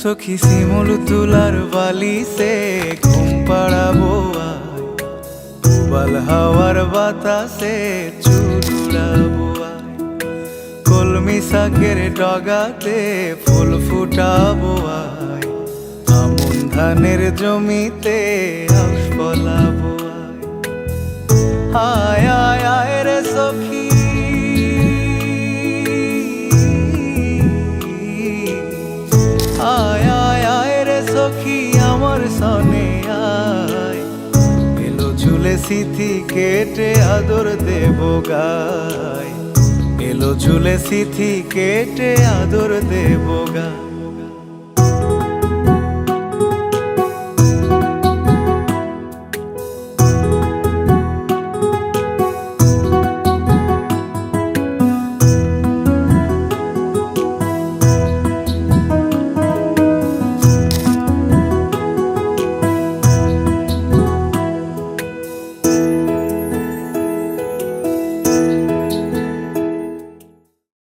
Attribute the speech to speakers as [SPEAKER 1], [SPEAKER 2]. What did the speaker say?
[SPEAKER 1] সখী শিমুল তুলার বালি সে ঘুম পাড়াবো আয়, উবাল হাওয়ার বাতাসে চুল উড়াবো আয়, কলমি শাকের ডগাতে ফুল ফুটাবো আয়, আমন ধানের জমিতে আউশ ফলাবো আয়। আয় আয় আয় রে সখী, আয় আয় আয় রে সখী আমার সনে আয়, এলো ঝুলে সিথি কেটে আদর দেব গায়, এলো ঝুলে সিথি কেটে আদর দেব গায়।